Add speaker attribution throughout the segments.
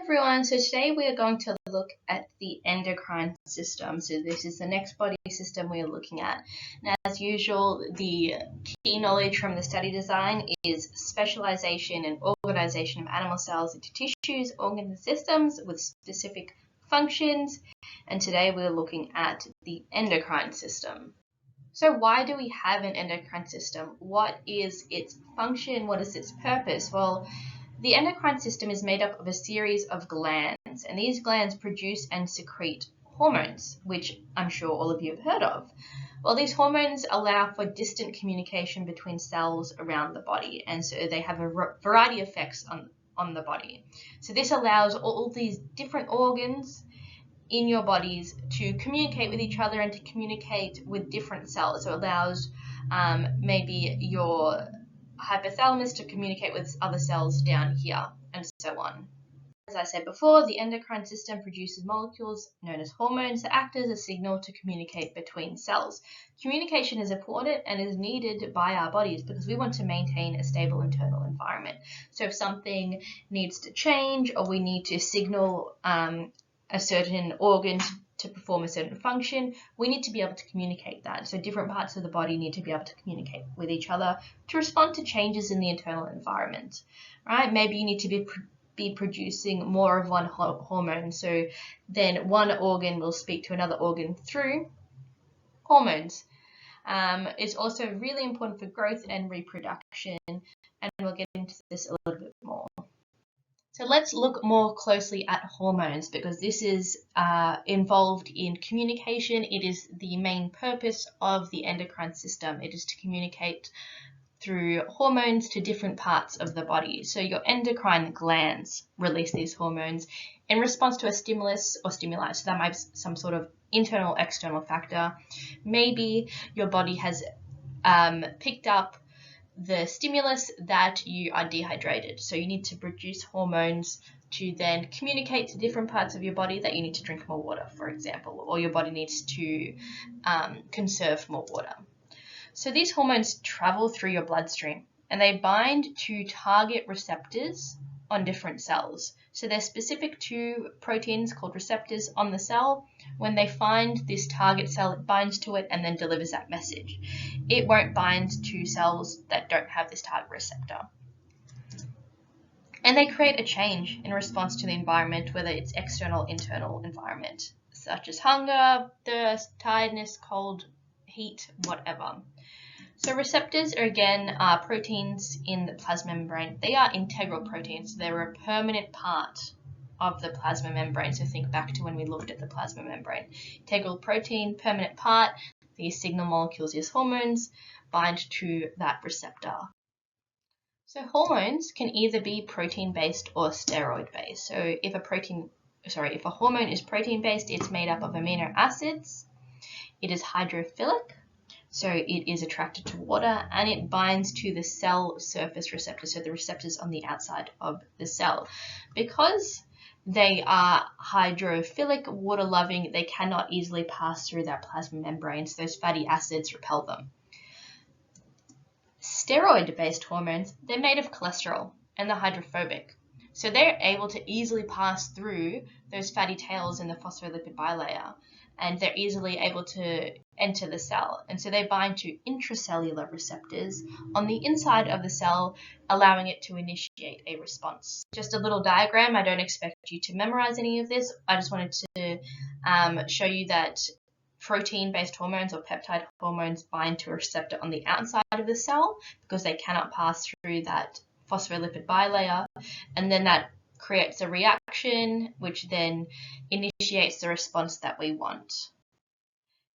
Speaker 1: everyone, so today we are going to look at the endocrine system. So this is the next body system we are looking at. And as usual, the key knowledge from the study design is specialization and organization of animal cells into tissues, organs, and systems with specific functions. And today we are looking at the endocrine system. So why do we have an endocrine system? What is its function? What is its purpose? Well, the endocrine system is made up of a series of glands, and these glands produce and secrete hormones, which I'm sure all of you have heard of. Well, these hormones allow for distant communication between cells around the body, and so they have a variety of effects on the body. So this allows all these different organs in your bodies to communicate with each other and to communicate with different cells. So it allows maybe your hypothalamus to communicate with other cells down here, and so on. As I said before, the endocrine system produces molecules known as hormones that act as a signal to communicate between cells. Communication is important and is needed by our bodies because we want to maintain a stable internal environment. So if something needs to change or we need to signal a certain organ to perform a certain function, we need to be able to communicate that. So different parts of the body need to be able to communicate with each other to respond to changes in the internal environment, right? Maybe you need to be producing more of one hormone, so then one organ will speak to another organ through hormones. It's also really important for growth and reproduction, and we'll get into this a little bit more. So let's look more closely at hormones because this is involved in communication. It is the main purpose of the endocrine system. It is to communicate through hormones to different parts of the body. So your endocrine glands release these hormones in response to a stimulus or stimuli. So that might be some sort of internal, external factor. Maybe your body has picked up the stimulus that you are dehydrated. So you need to produce hormones to then communicate to different parts of your body that you need to drink more water, for example, or your body needs to conserve more water. So these hormones travel through your bloodstream and they bind to target receptors on different cells. So they're specific to proteins called receptors on the cell. When they find this target cell, it binds to it and then delivers that message. It won't bind to cells that don't have this target receptor. And they create a change in response to the environment, whether it's external, internal environment, such as hunger, thirst, tiredness, cold, heat, whatever. So receptors are again proteins in the plasma membrane. They are integral proteins. They're a permanent part of the plasma membrane. So think back to when we looked at the plasma membrane. Integral protein, permanent part. These signal molecules, these hormones, bind to that receptor. So hormones can either be protein-based or steroid-based. So if a hormone is protein-based, it's made up of amino acids. It is hydrophilic. So it is attracted to water and it binds to the cell surface receptors, so the receptors on the outside of the cell. Because they are hydrophilic, water-loving, they cannot easily pass through that plasma membrane, so those fatty acids repel them. Steroid-based hormones, they're made of cholesterol and they're hydrophobic. So they're able to easily pass through those fatty tails in the phospholipid bilayer, and they're easily able to enter the cell. And so they bind to intracellular receptors on the inside of the cell, allowing it to initiate a response. Just a little diagram. I don't expect you to memorize any of this. I just wanted to show you that protein-based hormones or peptide hormones bind to a receptor on the outside of the cell because they cannot pass through that phospholipid bilayer, and then that creates a reaction which then initiates the response that we want.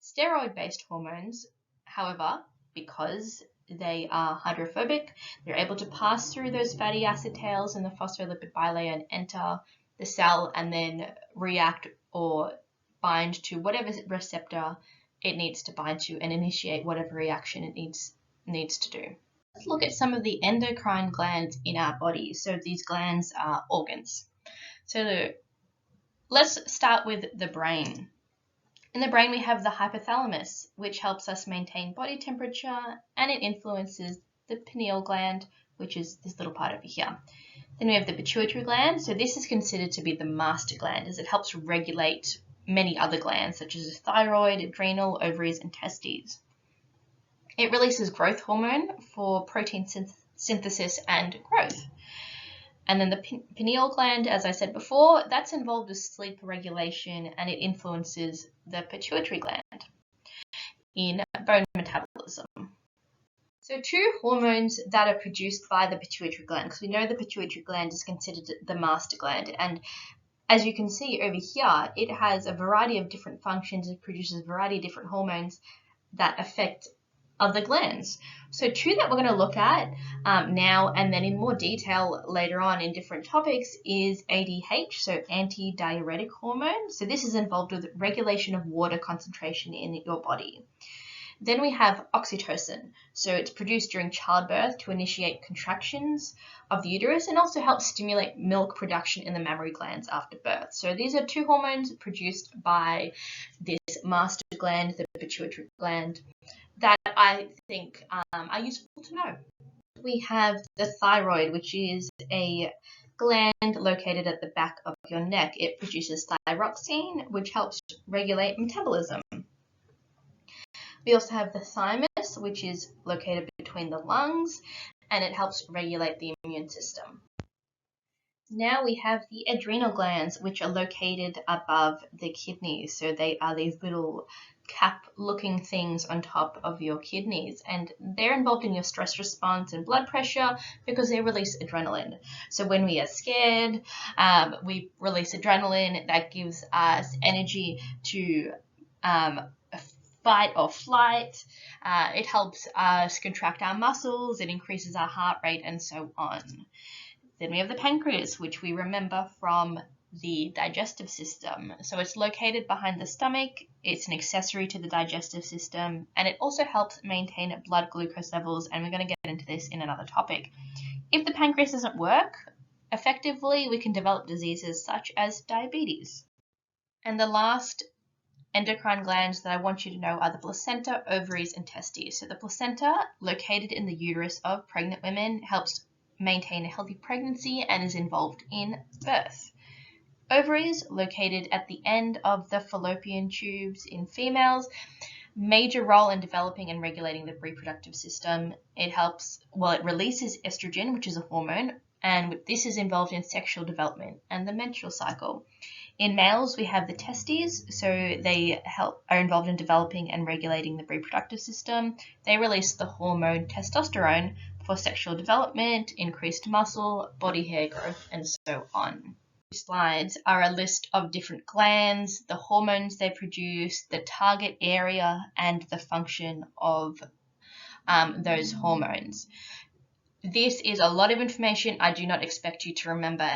Speaker 1: Steroid-based hormones, however, because they are hydrophobic, they're able to pass through those fatty acid tails in the phospholipid bilayer and enter the cell and then react or bind to whatever receptor it needs to bind to and initiate whatever reaction it needs to do. Let's look at some of the endocrine glands in our body. So these glands are organs. So let's start with the brain. In the brain, we have the hypothalamus, which helps us maintain body temperature, and it influences the pineal gland, which is this little part over here. Then we have the pituitary gland. So this is considered to be the master gland, as it helps regulate many other glands such as the thyroid, adrenal, ovaries, and testes. It releases growth hormone for protein synthesis and growth. And then the pineal gland, as I said before, that's involved with sleep regulation, and it influences the pituitary gland in bone metabolism. So two hormones that are produced by the pituitary gland, because we know the pituitary gland is considered the master gland, and as you can see over here, it has a variety of different functions. It produces a variety of different hormones that affect other glands. So two that we're going to look at now and then in more detail later on in different topics is ADH, so antidiuretic hormone. So this is involved with regulation of water concentration in your body. Then we have oxytocin. So it's produced during childbirth to initiate contractions of the uterus and also help stimulate milk production in the mammary glands after birth. So these are two hormones produced by this master gland, the pituitary gland, that I think are useful to know. We have the thyroid, which is a gland located at the back of your neck. It produces thyroxine, which helps regulate metabolism. We also have the thymus, which is located between the lungs, and it helps regulate the immune system. Now we have the adrenal glands, which are located above the kidneys. So they are these little cap-looking things on top of your kidneys, and they're involved in your stress response and blood pressure because they release adrenaline. So when we are scared, we release adrenaline that gives us energy to fight or flight. It helps us contract our muscles, it increases our heart rate, and so on. Then we have the pancreas, which we remember from the digestive system. So it's located behind the stomach, it's an accessory to the digestive system, and it also helps maintain blood glucose levels, and we're going to get into this in another topic. If the pancreas doesn't work effectively, we can develop diseases such as diabetes. And the last endocrine glands that I want you to know are the placenta, ovaries, and testes. So the placenta, located in the uterus of pregnant women, helps maintain a healthy pregnancy and is involved in birth. Ovaries, located at the end of the fallopian tubes in females, major role in developing and regulating the reproductive system. It releases estrogen, which is a hormone, and this is involved in sexual development and the menstrual cycle. In males, we have the testes, so they are involved in developing and regulating the reproductive system. They release the hormone testosterone for sexual development, increased muscle, body hair growth, and so on. These slides are a list of different glands, the hormones they produce, the target area, and the function of those hormones. This is a lot of information. I do not expect you to remember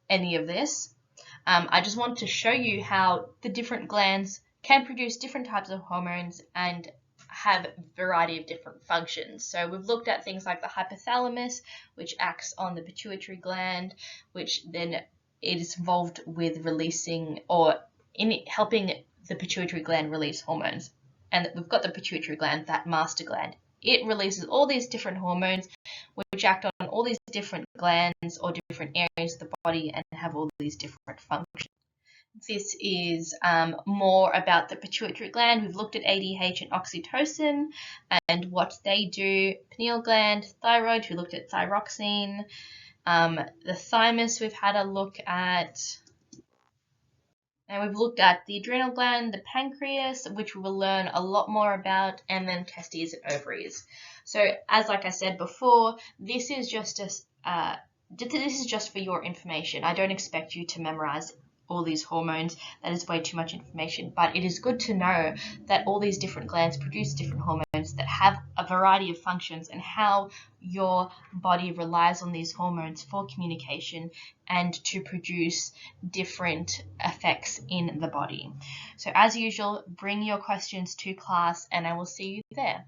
Speaker 1: any of this. I just want to show you how the different glands can produce different types of hormones and have a variety of different functions. So we've looked at things like the hypothalamus, which acts on the pituitary gland, which then is involved with releasing or in helping the pituitary gland release hormones. And we've got the pituitary gland, that master gland. It releases all these different hormones which act on all these different glands or different areas of the body and have all these different functions. This is more about the pituitary gland. We've looked at ADH and oxytocin and what they do. Pineal gland, thyroid, we looked at thyroxine. The thymus we've had a look at. And we've looked at the adrenal gland, the pancreas, which we will learn a lot more about, and then testes and ovaries. So, like I said before, this is just for your information. I don't expect you to memorize all these hormones. That is way too much information. But it is good to know that all these different glands produce different hormones that have a variety of functions, and how your body relies on these hormones for communication and to produce different effects in the body. So as usual, bring your questions to class and I will see you there.